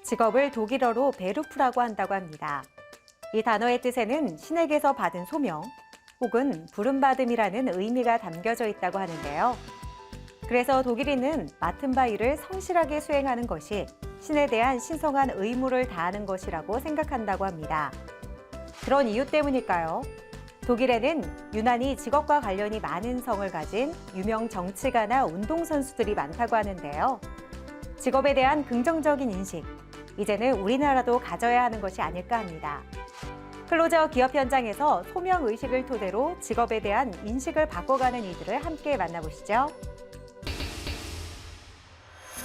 직업을 독일어로 베루프라고 한다고 합니다. 이 단어의 뜻에는 신에게서 받은 소명 혹은 부름받음이라는 의미가 담겨져 있다고 하는데요. 그래서 독일인은 맡은 바 일을 성실하게 수행하는 것이 신에 대한 신성한 의무를 다하는 것이라고 생각한다고 합니다. 그런 이유 때문일까요? 독일에는 유난히 직업과 관련이 많은 성을 가진 유명 정치가나 운동선수들이 많다고 하는데요. 직업에 대한 긍정적인 인식, 이제는 우리나라도 가져야 하는 것이 아닐까 합니다. 클로저 기업 현장에서 소명의식을 토대로 직업에 대한 인식을 바꿔가는 이들을 함께 만나보시죠.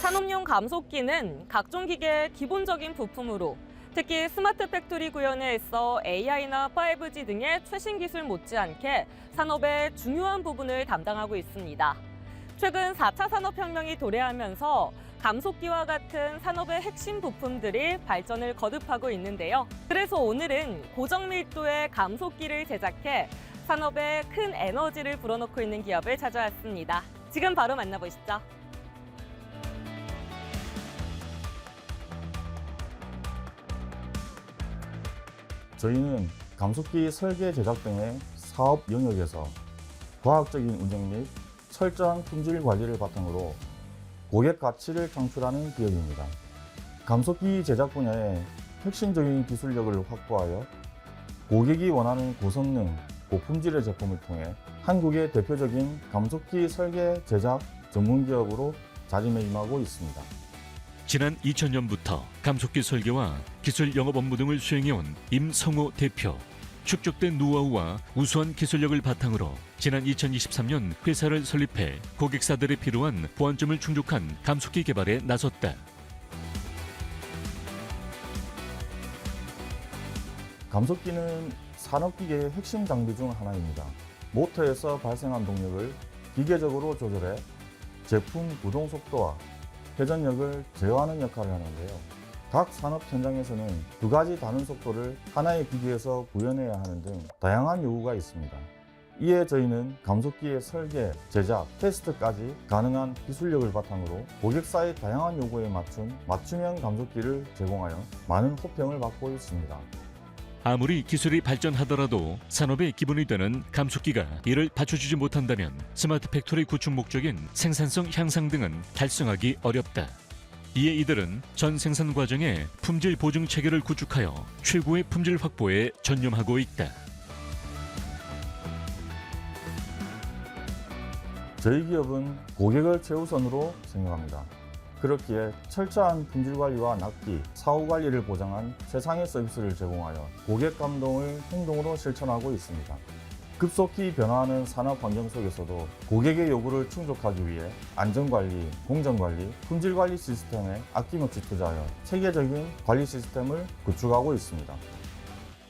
산업용 감속기는 각종 기계의 기본적인 부품으로 특히 스마트 팩토리 구현에 있어 AI나 5G 등의 최신 기술 못지않게 산업의 중요한 부분을 담당하고 있습니다. 최근 4차 산업혁명이 도래하면서 감속기와 같은 산업의 핵심 부품들이 발전을 거듭하고 있는데요. 그래서 오늘은 고정밀도의 감속기를 제작해 산업에 큰 에너지를 불어넣고 있는 기업을 찾아왔습니다. 지금 바로 만나보시죠. 저희는 감속기 설계 제작 등의 사업 영역에서 과학적인 운영 및 철저한 품질 관리를 바탕으로 고객 가치를 창출하는 기업입니다. 감속기 제작 분야의 혁신적인 기술력을 확보하여 고객이 원하는 고성능, 고품질의 제품을 통해 한국의 대표적인 감속기 설계 제작 전문 기업으로 자리매 임하고 있습니다. 지난 2000년부터 감속기 설계와 기술 영업 업무 등을 수행해온 임성호 대표. 축적된 노하우와 우수한 기술력을 바탕으로 지난 2023년 회사를 설립해 고객사들에 필요한 보완점을 충족한 감속기 개발에 나섰다. 감속기는 산업기계의 핵심 장비 중 하나입니다. 모터에서 발생한 동력을 기계적으로 조절해 제품 구동 속도와 회전력을 제어하는 역할을 하는데요. 각 산업 현장에서는 두 가지 다른 속도를 하나의 기계에서 구현해야 하는 등 다양한 요구가 있습니다. 이에 저희는 감속기의 설계, 제작, 테스트까지 가능한 기술력을 바탕으로 고객사의 다양한 요구에 맞춘 맞춤형 감속기를 제공하여 많은 호평을 받고 있습니다. 아무리 기술이 발전하더라도 산업의 기본이 되는 감속기가 이를 받쳐주지 못한다면 스마트 팩토리 구축 목적인 생산성 향상 등은 달성하기 어렵다. 이에 이들은 전 생산 과정에 품질 보증 체계를 구축하여 최고의 품질 확보에 전념하고 있다. 저희 기업은 고객을 최우선으로 생각합니다. 그렇기에 철저한 품질 관리와 납기, 사후 관리를 보장한 최상의 서비스를 제공하여 고객 감동을 행동으로 실천하고 있습니다. 급속히 변화하는 산업 환경 속에서도 고객의 요구를 충족하기 위해 안전관리, 공정관리, 품질관리 시스템에 아낌없이 투자하여 체계적인 관리 시스템을 구축하고 있습니다.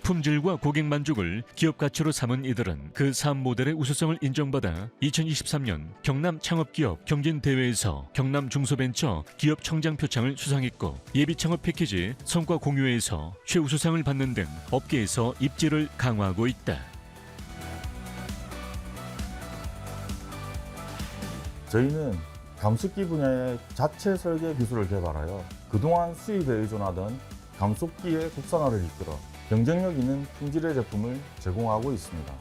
품질과 고객 만족을 기업 가치로 삼은 이들은 그 사업 모델의 우수성을 인정받아 2023년 경남 창업기업 경진대회에서 경남 중소벤처 기업 청장 표창을 수상했고 예비 창업 패키지 성과 공유회에서 최우수상을 받는 등 업계에서 입지를 강화하고 있다. 저희는 감속기 분야의 자체 설계 기술을 개발하여 그동안 수입에 의존하던 감속기의 국산화를 이끌어 경쟁력 있는 품질의 제품을 제공하고 있습니다.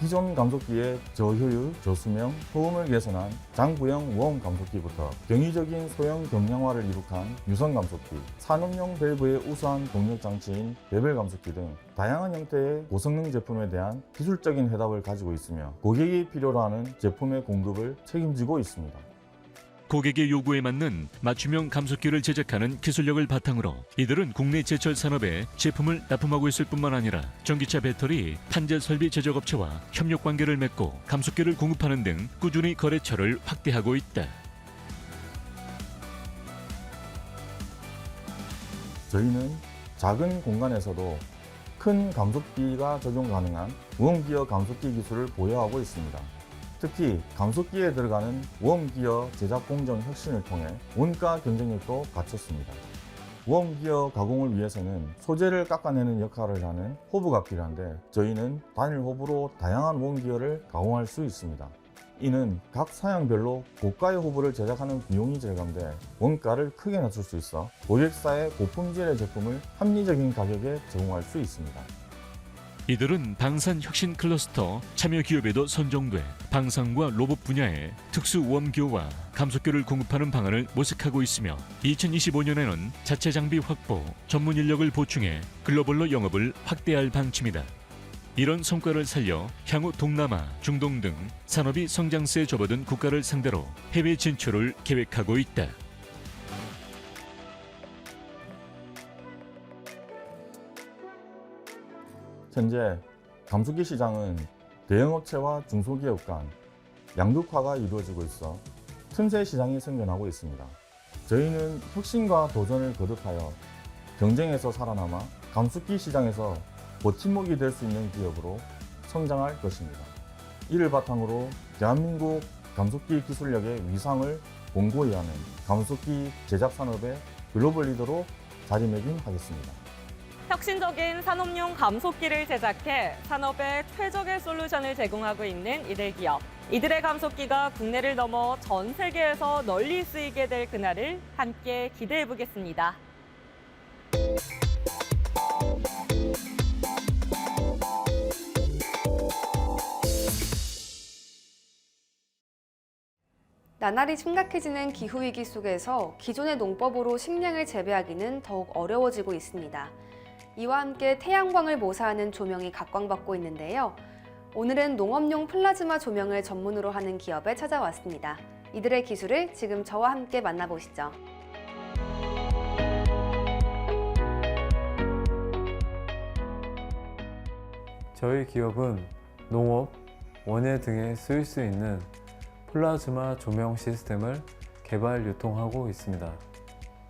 기존 감속기의 저효율, 저수명, 소음을 개선한 장부형 모험 감속기부터 경이적인 소형 경량화를 이룩한 유선 감속기, 산업용 밸브의 우수한 동력 장치인 베벨 감속기 등 다양한 형태의 고성능 제품에 대한 기술적인 해답을 가지고 있으며 고객이 필요로 하는 제품의 공급을 책임지고 있습니다. 고객의 요구에 맞는 맞춤형 감속기를 제작하는 기술력을 바탕으로 이들은 국내 제철 산업에 제품을 납품하고 있을 뿐만 아니라 전기차 배터리, 판재 설비 제작업체와 협력 관계를 맺고 감속기를 공급하는 등 꾸준히 거래처를 확대하고 있다. 저희는 작은 공간에서도 큰 감속기가 적용 가능한 웜기어 감속기 기술을 보유하고 있습니다. 특히 감속기에 들어가는 웜기어 제작 공정 혁신을 통해 원가 경쟁력도 갖췄습니다. 웜기어 가공을 위해서는 소재를 깎아내는 역할을 하는 호브가 필요한데 저희는 단일 호브로 다양한 웜기어를 가공할 수 있습니다. 이는 각 사양별로 고가의 호브를 제작하는 비용이 절감돼 원가를 크게 낮출 수 있어 고객사에 고품질의 제품을 합리적인 가격에 제공할 수 있습니다. 이들은 방산혁신 클러스터 참여 기업에도 선정돼 방산과 로봇 분야의 특수 웜교와 감속교를 공급하는 방안을 모색하고 있으며 2025년에는 자체 장비 확보, 전문 인력을 보충해 글로벌로 영업을 확대할 방침이다. 이런 성과를 살려 향후 동남아, 중동 등 산업이 성장세에 접어든 국가를 상대로 해외 진출을 계획하고 있다. 현재 감속기 시장은 대형업체와 중소기업 간 양극화가 이루어지고 있어 틈새 시장이 생겨나고 있습니다. 저희는 혁신과 도전을 거듭하여 경쟁에서 살아남아 감속기 시장에서 버팀목이 될 수 있는 기업으로 성장할 것입니다. 이를 바탕으로 대한민국 감속기 기술력의 위상을 공고히 하는 감속기 제작 산업의 글로벌 리더로 자리매김하겠습니다. 혁신적인 산업용 감속기를 제작해 산업에 최적의 솔루션을 제공하고 있는 이들 기업. 이들의 감속기가 국내를 넘어 전 세계에서 널리 쓰이게 될 그날을 함께 기대해 보겠습니다. 나날이 심각해지는 기후위기 속에서 기존의 농법으로 식량을 재배하기는 더욱 어려워지고 있습니다. 이와 함께 태양광을 모사하는 조명이 각광받고 있는데요. 오늘은 농업용 플라즈마 조명을 전문으로 하는 기업에 찾아왔습니다. 이들의 기술을 지금 저와 함께 만나보시죠. 저희 기업은 농업, 원예 등에 쓰일 수 있는 플라즈마 조명 시스템을 개발, 유통하고 있습니다.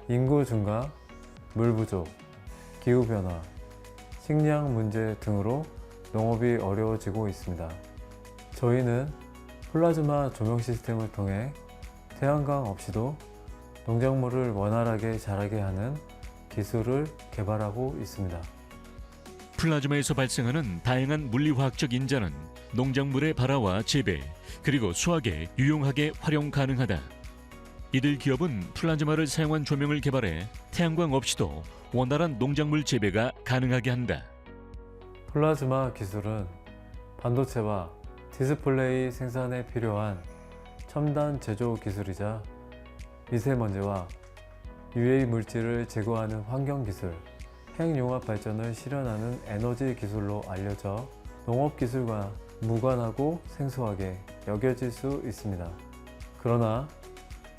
인구 증가, 물 부족, 기후변화, 식량 문제 등으로 농업이 어려워지고 있습니다. 저희는 플라즈마 조명 시스템을 통해 태양광 없이도 농작물을 원활하게 자라게 하는 기술을 개발하고 있습니다. 플라즈마에서 발생하는 다양한 물리화학적 인자는 농작물의 발화와 재배, 그리고 수확에 유용하게 활용 가능하다. 이들 기업은 플라즈마를 사용한 조명을 개발해 태양광 없이도 원활한 농작물 재배가 가능하게 한다. 플라즈마 기술은 반도체와 디스플레이 생산에 필요한 첨단 제조 기술이자 미세먼지와 유해 물질을 제거하는 환경 기술, 핵융합 발전을 실현하는 에너지 기술로 알려져 농업 기술과 무관하고 생소하게 여겨질 수 있습니다. 그러나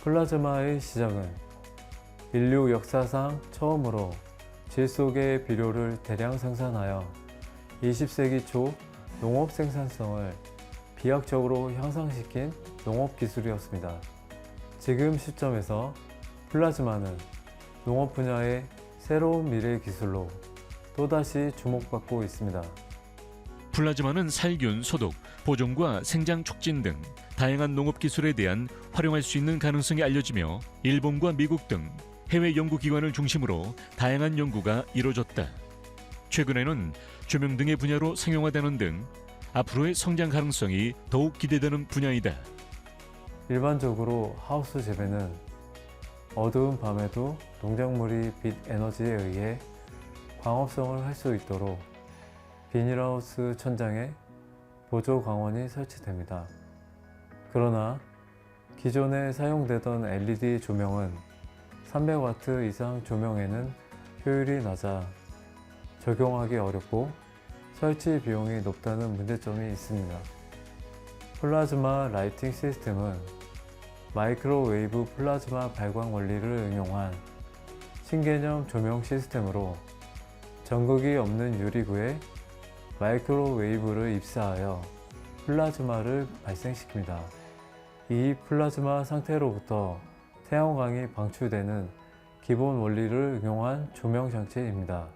플라즈마의 시작은 인류 역사상 처음으로 질 속의 비료를 대량 생산하여 20세기 초 농업 생산성을 비약적으로 향상시킨 농업 기술이었습니다. 지금 시점에서 플라즈마는 농업 분야의 새로운 미래 기술로 또다시 주목받고 있습니다. 플라즈마는 살균, 소독, 보존과 생장 촉진 등 다양한 농업 기술에 대한 활용할 수 있는 가능성이 알려지며 일본과 미국 등 해외 연구기관을 중심으로 다양한 연구가 이뤄졌다. 최근에는 조명 등의 분야로 상용화되는 등 앞으로의 성장 가능성이 더욱 기대되는 분야이다. 일반적으로 하우스 재배는 어두운 밤에도 농작물이 빛 에너지에 의해 광합성을 할 수 있도록 비닐하우스 천장에 보조 광원이 설치됩니다. 그러나 기존에 사용되던 LED 조명은 300W 이상 조명에는 효율이 낮아 적용하기 어렵고 설치 비용이 높다는 문제점이 있습니다. 플라즈마 라이팅 시스템은 마이크로웨이브 플라즈마 발광 원리를 응용한 신개념 조명 시스템으로 전극이 없는 유리구에 마이크로웨이브를 입사하여 플라즈마를 발생시킵니다. 이 플라즈마 상태로부터 태양광이 방출되는 기본 원리를 응용한 조명 장치입니다.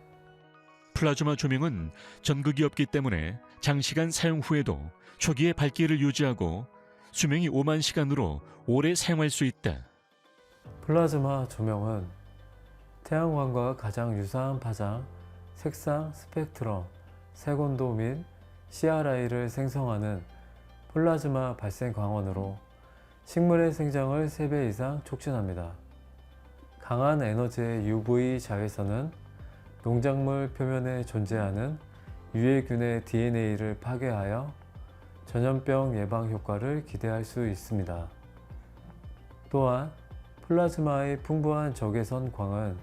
플라즈마 조명은 전극이 없기 때문에 장시간 사용 후에도 초기의 밝기를 유지하고 수명이 5만 시간으로 오래 사용할 수 있다. 플라즈마 조명은 태양광과 가장 유사한 파장, 색상, 스펙트럼, 색온도 및 CRI를 생성하는 플라즈마 발생 광원으로 식물의 생장을 3배 이상 촉진합니다. 강한 에너지의 UV 자외선은 농작물 표면에 존재하는 유해균의 DNA를 파괴하여 전염병 예방 효과를 기대할 수 있습니다. 또한 플라즈마의 풍부한 적외선 광은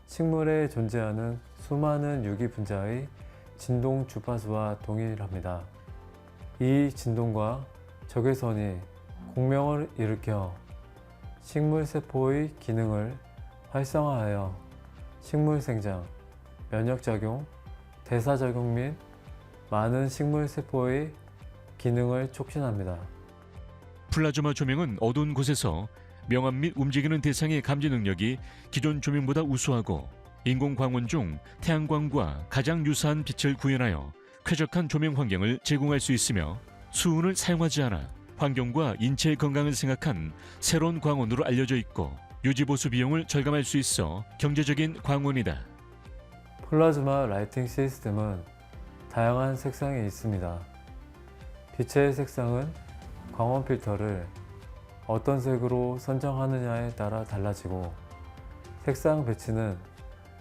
식물에 존재하는 수많은 유기분자의 진동 주파수와 동일합니다. 이 진동과 적외선이 공명을 일으켜 식물 세포의 기능을 활성화하여 식물 생장, 면역작용, 대사작용 및 많은 식물 세포의 기능을 촉진합니다. 플라즈마 조명은 어두운 곳에서 명암 및 움직이는 대상의 감지 능력이 기존 조명보다 우수하고 인공 광원 중 태양광과 가장 유사한 빛을 구현하여 쾌적한 조명 환경을 제공할 수 있으며 수은을 사용하지 않아 환경과 인체의 건강을 생각한 새로운 광원으로 알려져 있고 유지보수 비용을 절감할 수 있어 경제적인 광원이다. 플라즈마 라이팅 시스템은 다양한 색상이 있습니다. 빛의 색상은 광원 필터를 어떤 색으로 선정하느냐에 따라 달라지고 색상 배치는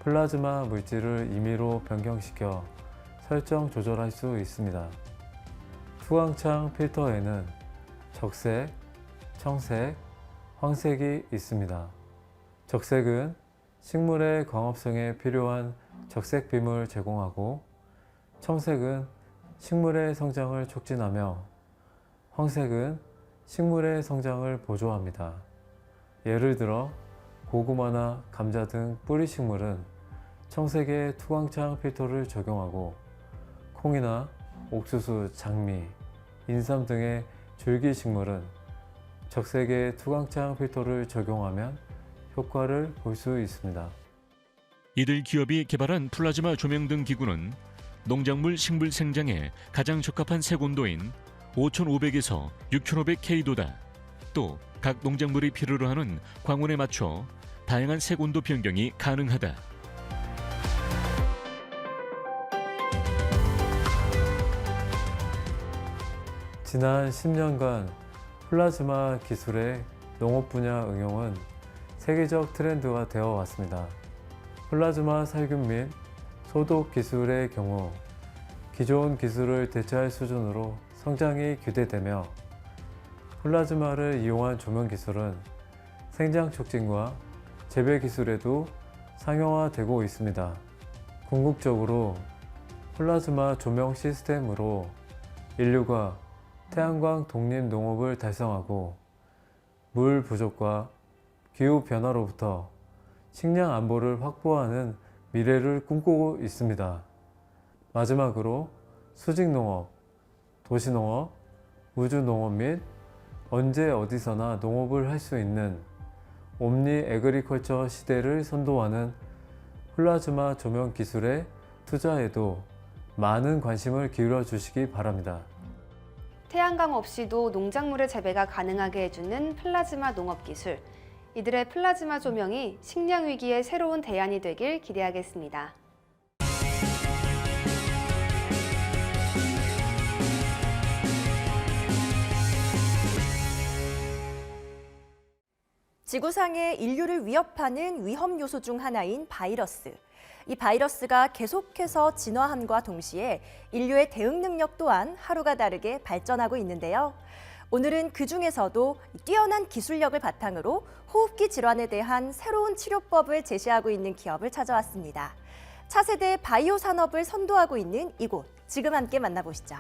플라즈마 물질을 임의로 변경시켜 설정 조절할 수 있습니다. 투광창 필터에는 적색, 청색, 황색이 있습니다. 적색은 식물의 광합성에 필요한 적색빔을 제공하고 청색은 식물의 성장을 촉진하며 황색은 식물의 성장을 보조합니다. 예를 들어 고구마나 감자 등 뿌리 식물은 청색의 투광창 필터를 적용하고 콩이나 옥수수, 장미, 인삼 등의 줄기 식물은 적색의 투광창 필터를 적용하면 효과를 볼 수 있습니다. 이들 기업이 개발한 플라즈마 조명 등 기구는 농작물 식물 생장에 가장 적합한 색온도인 5500에서 6500K도다. 또 각 농작물이 필요로 하는 광원에 맞춰 다양한 색온도 변경이 가능하다. 지난 10년간 플라즈마 기술의 농업 분야 응용은 세계적 트렌드가 되어 왔습니다. 플라즈마 살균 및 소독 기술의 경우 기존 기술을 대체할 수준으로 성장이 규대되며 플라즈마를 이용한 조명 기술은 생장 촉진과 재배 기술에도 상용화되고 있습니다. 궁극적으로 플라즈마 조명 시스템으로 인류가 태양광 독립 농업을 달성하고 물 부족과 기후 변화로부터 식량 안보를 확보하는 미래를 꿈꾸고 있습니다. 마지막으로 수직농업, 도시농업, 우주농업 및 언제 어디서나 농업을 할 수 있는 옴니 애그리컬처 시대를 선도하는 플라즈마 조명 기술의 투자에도 많은 관심을 기울여 주시기 바랍니다. 태양광 없이도 농작물의 재배가 가능하게 해주는 플라즈마 농업 기술. 이들의 플라즈마 조명이 식량 위기의 새로운 대안이 되길 기대하겠습니다. 지구상의 인류를 위협하는 위험 요소 중 하나인 바이러스. 이 바이러스가 계속해서 진화함과 동시에 인류의 대응 능력 또한 하루가 다르게 발전하고 있는데요. 오늘은 그중에서도 뛰어난 기술력을 바탕으로 호흡기 질환에 대한 새로운 치료법을 제시하고 있는 기업을 찾아왔습니다. 차세대 바이오 산업을 선도하고 있는 이곳, 지금 함께 만나보시죠.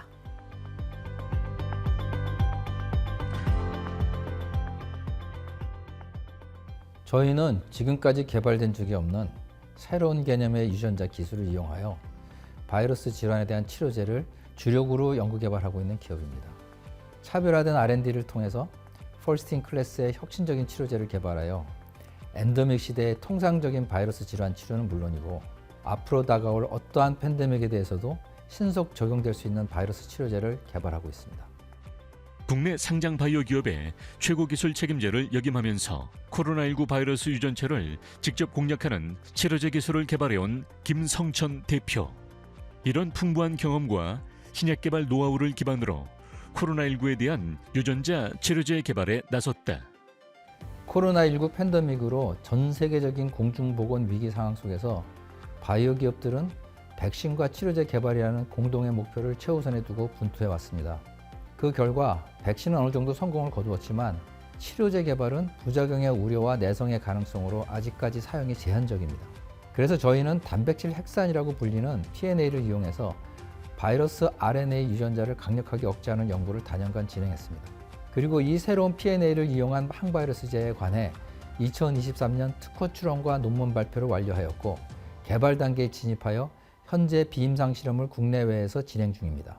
저희는 지금까지 개발된 적이 없는 새로운 개념의 유전자 기술을 이용하여 바이러스 질환에 대한 치료제를 주력으로 연구 개발하고 있는 기업입니다. 차별화된 R&D를 통해서 퍼스트 클래스의 혁신적인 치료제를 개발하여 엔데믹 시대의 통상적인 바이러스 질환 치료는 물론이고 앞으로 다가올 어떠한 팬데믹에 대해서도 신속 적용될 수 있는 바이러스 치료제를 개발하고 있습니다. 국내 상장 바이오 기업의 최고 기술 책임자를 역임하면서 코로나19 바이러스 유전체를 직접 공략하는 치료제 기술을 개발해온 김성천 대표. 이런 풍부한 경험과 신약 개발 노하우를 기반으로 코로나19에 대한 유전자 치료제 개발에 나섰다. 코로나19 팬데믹으로 전 세계적인 공중보건 위기 상황 속에서 바이오 기업들은 백신과 치료제 개발이라는 공동의 목표를 최우선에 두고 분투해 왔습니다. 그 결과 백신은 어느 정도 성공을 거두었지만 치료제 개발은 부작용의 우려와 내성의 가능성으로 아직까지 사용이 제한적입니다. 그래서 저희는 단백질 핵산이라고 불리는 PNA를 이용해서 바이러스 RNA 유전자를 강력하게 억제하는 연구를 단연간 진행했습니다. 그리고 이 새로운 PNA를 이용한 항바이러스제에 관해 2023년 특허 출원과 논문 발표를 완료하였고 개발 단계에 진입하여 현재 비임상 실험을 국내외에서 진행 중입니다.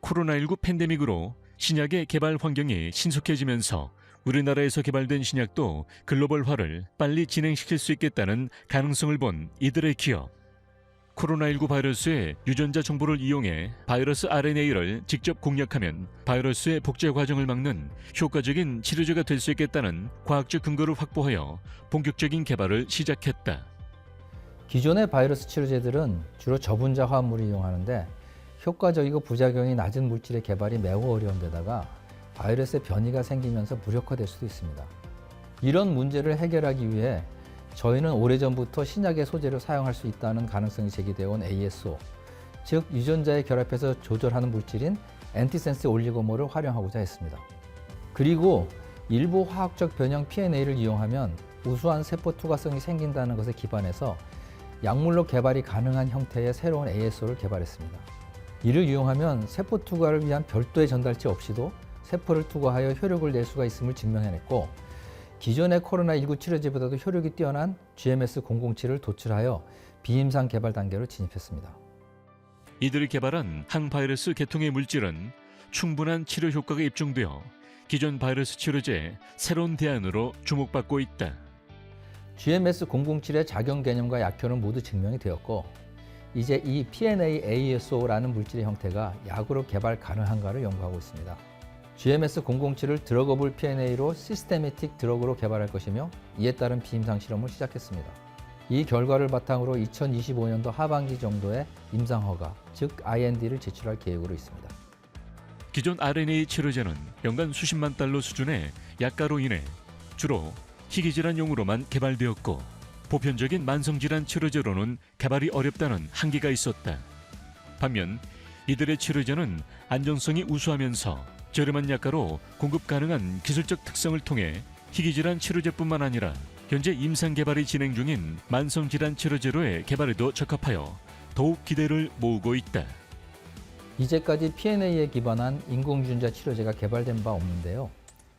코로나19 팬데믹으로 신약의 개발 환경이 신속해지면서 우리나라에서 개발된 신약도 글로벌화를 빨리 진행시킬 수 있겠다는 가능성을 본 이들의 기업. 코로나19 바이러스의 유전자 정보를 이용해 바이러스 RNA를 직접 공략하면 바이러스의 복제 과정을 막는 효과적인 치료제가 될 수 있겠다는 과학적 근거를 확보하여 본격적인 개발을 시작했다. 기존의 바이러스 치료제들은 주로 저분자 화합물을 이용하는데 효과적이고 부작용이 낮은 물질의 개발이 매우 어려운 데다가 바이러스의 변이가 생기면서 무력화될 수도 있습니다. 이런 문제를 해결하기 위해 저희는 오래전부터 신약의 소재를 사용할 수 있다는 가능성이 제기되어 온 ASO, 즉 유전자에 결합해서 조절하는 물질인 엔티센스 올리고모를 활용하고자 했습니다. 그리고 일부 화학적 변형 PNA를 이용하면 우수한 세포 투과성이 생긴다는 것에 기반해서 약물로 개발이 가능한 형태의 새로운 ASO를 개발했습니다. 이를 이용하면 세포 투과를 위한 별도의 전달체 없이도 세포를 투과하여 효력을 낼 수가 있음을 증명해냈고 기존의 코로나19 치료제보다도 효력이 뛰어난 GMS-007을 도출하여 비임상 개발 단계로 진입했습니다. 이들이 개발한 항바이러스 계통의 물질은 충분한 치료 효과가 입증되어 기존 바이러스 치료제의 새로운 대안으로 주목받고 있다. GMS-007의 작용 개념과 약효는 모두 증명이 되었고 이제 이 PNA-ASO라는 물질의 형태가 약으로 개발 가능한가를 연구하고 있습니다. GMS-007을 드러거블 PNA로 시스테매틱 드러그로 개발할 것이며 이에 따른 비임상 실험을 시작했습니다. 이 결과를 바탕으로 2025년도 하반기 정도에 임상 허가, 즉 IND를 제출할 계획으로 있습니다. 기존 RNA 치료제는 연간 수십만 달러 수준의 약가로 인해 주로 희귀질환용으로만 개발되었고 보편적인 만성질환 치료제로는 개발이 어렵다는 한계가 있었다. 반면 이들의 치료제는 안전성이 우수하면서 저렴한 약가로 공급 가능한 기술적 특성을 통해 희귀질환 치료제뿐만 아니라 현재 임상 개발이 진행 중인 만성질환 치료제로의 개발에도 적합하여 더욱 기대를 모으고 있다. 이제까지 PNA에 기반한 인공유전자 치료제가 개발된 바 없는데요.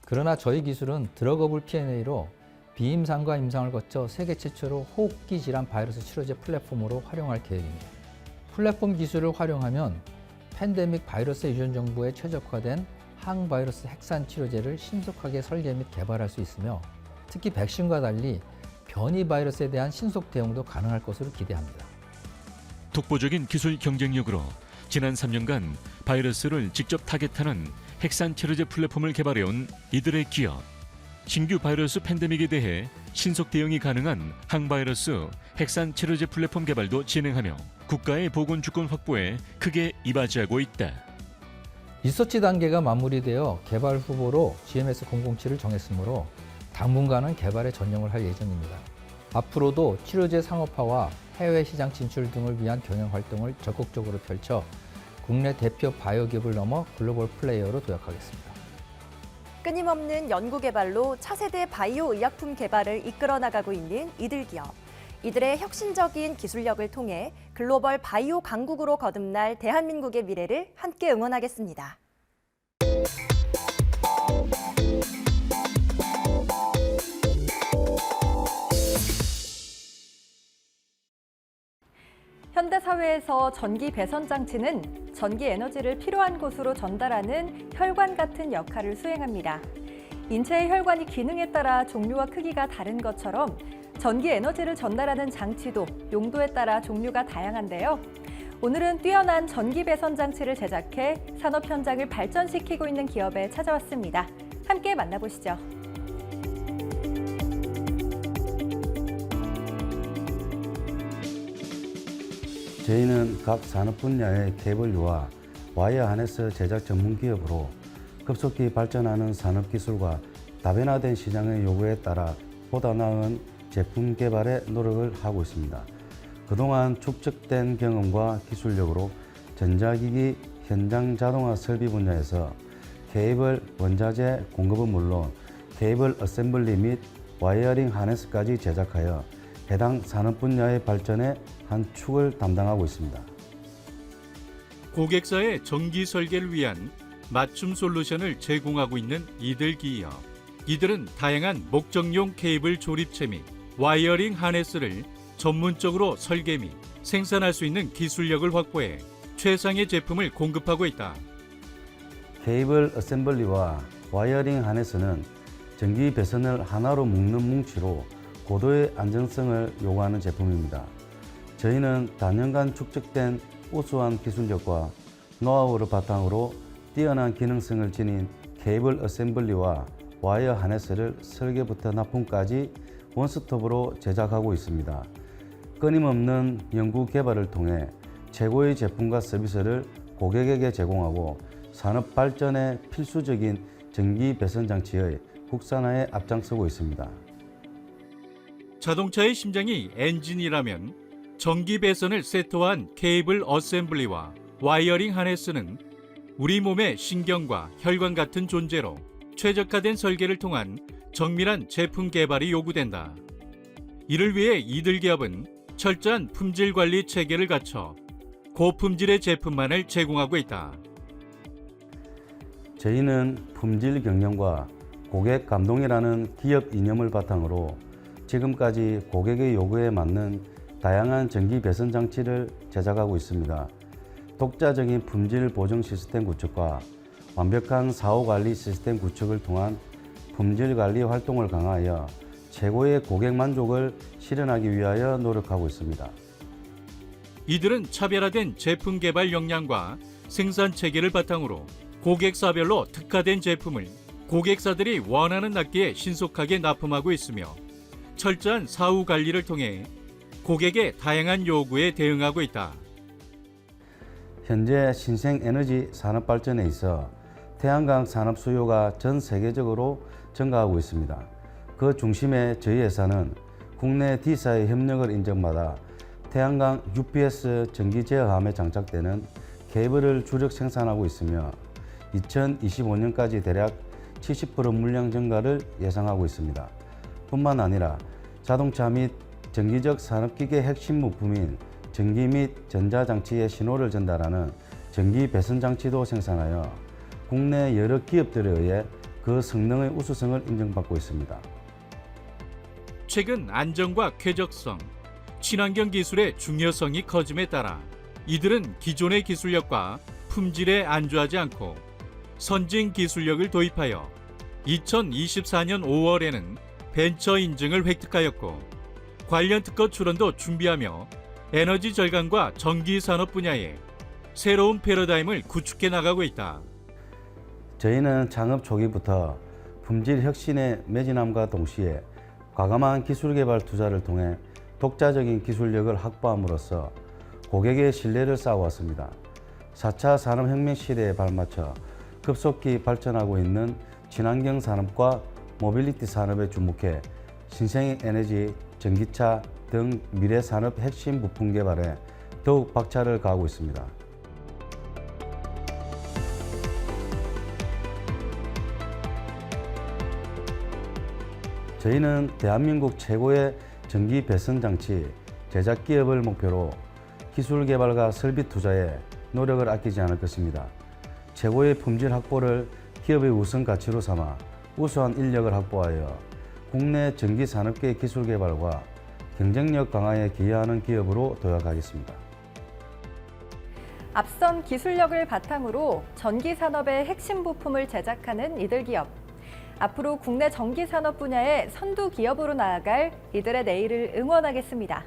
그러나 저희 기술은 드러거블 PNA로 비임상과 임상을 거쳐 세계 최초로 호흡기 질환 바이러스 치료제 플랫폼으로 활용할 계획입니다. 플랫폼 기술을 활용하면 팬데믹 바이러스 유전 정보에 최적화된 항바이러스 핵산 치료제를 신속하게 설계 및 개발할 수 있으며 특히 백신과 달리 변이 바이러스에 대한 신속 대응도 가능할 것으로 기대합니다. 독보적인 기술 경쟁력으로 지난 3년간 바이러스를 직접 타겟하는 핵산 치료제 플랫폼을 개발해온 이들의 기업. 신규 바이러스 팬데믹에 대해 신속 대응이 가능한 항바이러스 핵산 치료제 플랫폼 개발도 진행하며 국가의 보건 주권 확보에 크게 이바지하고 있다. 리서치 단계가 마무리되어 개발 후보로 GMS-007을 정했으므로 당분간은 개발에 전념을 할 예정입니다. 앞으로도 치료제 상업화와 해외 시장 진출 등을 위한 경영 활동을 적극적으로 펼쳐 국내 대표 바이오 기업을 넘어 글로벌 플레이어로 도약하겠습니다. 끊임없는 연구 개발로 차세대 바이오 의약품 개발을 이끌어 나가고 있는 이들 기업. 이들의 혁신적인 기술력을 통해 글로벌 바이오 강국으로 거듭날 대한민국의 미래를 함께 응원하겠습니다. 현대 사회에서 전기 배선 장치는 전기 에너지를 필요한 곳으로 전달하는 혈관 같은 역할을 수행합니다. 인체의 혈관이 기능에 따라 종류와 크기가 다른 것처럼 전기 에너지를 전달하는 장치도 용도에 따라 종류가 다양한데요. 오늘은 뛰어난 전기 배선 장치를 제작해 산업 현장을 발전시키고 있는 기업에 찾아왔습니다. 함께 만나보시죠. 저희는 각 산업 분야의 케이블류와 와이어 하네스 제작 전문 기업으로 급속히 발전하는 산업 기술과 다변화된 시장의 요구에 따라 보다 나은 제품 개발에 노력을 하고 있습니다. 그동안 축적된 경험과 기술력으로 전자기기 현장 자동화 설비 분야에서 케이블 원자재 공급은 물론 케이블 어셈블리 및 와이어링 하네스까지 제작하여 해당 산업 분야의 발전에 한 축을 담당하고 있습니다. 고객사의 전기 설계를 위한 맞춤 솔루션을 제공하고 있는 이들 기업. 이들은 다양한 목적용 케이블 조립체 및 와이어링 하네스를 전문적으로 설계 및 생산할 수 있는 기술력을 확보해 최상의 제품을 공급하고 있다. 케이블 어셈블리와 와이어링 하네스는 전기 배선을 하나로 묶는 뭉치로 고도의 안정성을 요구하는 제품입니다. 저희는 단연간 축적된 우수한 기술력과 노하우를 바탕으로 뛰어난 기능성을 지닌 케이블 어셈블리와 와이어 하네스를 설계부터 납품까지 원스톱으로 제작하고 있습니다. 끊임없는 연구 개발을 통해 최고의 제품과 서비스를 고객에게 제공하고 산업 발전에 필수적인 전기 배선 장치의 국산화에 앞장서고 있습니다. 자동차의 심장이 엔진이라면 전기 배선을 세트화한 케이블 어셈블리와 와이어링 하네스는 우리 몸의 신경과 혈관 같은 존재로 최적화된 설계를 통한 정밀한 제품 개발이 요구된다. 이를 위해 이들 기업은 철저한 품질 관리 체계를 갖춰 고품질의 제품만을 제공하고 있다. 저희는 품질 경영과 고객 감동이라는 기업 이념을 바탕으로 지금까지 고객의 요구에 맞는 다양한 전기 배선 장치를 제작하고 있습니다. 독자적인 품질 보증 시스템 구축과 완벽한 사후 관리 시스템 구축을 통한 품질 관리 활동을 강화하여 최고의 고객 만족을 실현하기 위하여 노력하고 있습니다. 이들은 차별화된 제품 개발 역량과 생산 체계를 바탕으로 고객사별로 특화된 제품을 고객사들이 원하는 납기에 신속하게 납품하고 있으며 철저한 사후 관리를 통해 고객의 다양한 요구에 대응하고 있다. 현재 신생에너지 산업 발전에 있어 태양광 산업 수요가 전 세계적으로 증가하고 있습니다. 그 중심에 저희 회사는 국내 D사의 협력을 인정받아 태양광 UPS 전기 제어함에 장착되는 케이블을 주력 생산하고 있으며 2025년까지 대략 70% 물량 증가를 예상하고 있습니다. 뿐만 아니라 자동차 및 전기적 산업기계 핵심 부품인 전기 및 전자장치의 신호를 전달하는 전기 배선 장치도 생산하여 국내 여러 기업들에 의해 그 성능의 우수성을 인정받고 있습니다. 최근 안정과 쾌적성, 친환경 기술의 중요성이 커짐에 따라 이들은 기존의 기술력과 품질에 안주하지 않고 선진 기술력을 도입하여 2024년 5월에는 벤처 인증을 획득하였고 관련 특허 출원도 준비하며 에너지 절감과 전기 산업 분야에 새로운 패러다임을 구축해 나가고 있다. 저희는 창업 초기부터 품질 혁신에 매진함과 동시에 과감한 기술 개발 투자를 통해 독자적인 기술력을 확보함으로써 고객의 신뢰를 쌓아왔습니다. 4차 산업혁명 시대에 발맞춰 급속히 발전하고 있는 친환경 산업과 모빌리티 산업에 주목해 신생에너지, 전기차 등 미래 산업 핵심 부품 개발에 더욱 박차를 가하고 있습니다. 저희는 대한민국 최고의 전기 배선 장치 제작 기업을 목표로 기술 개발과 설비 투자에 노력을 아끼지 않을 것입니다. 최고의 품질 확보를 기업의 우선 가치로 삼아 우수한 인력을 확보하여 국내 전기 산업계 기술 개발과 경쟁력 강화에 기여하는 기업으로 도약하겠습니다. 앞선 기술력을 바탕으로 전기 산업의 핵심 부품을 제작하는 이들 기업. 앞으로 국내 전기 산업 분야의 선두 기업으로 나아갈 이들의 내일을 응원하겠습니다.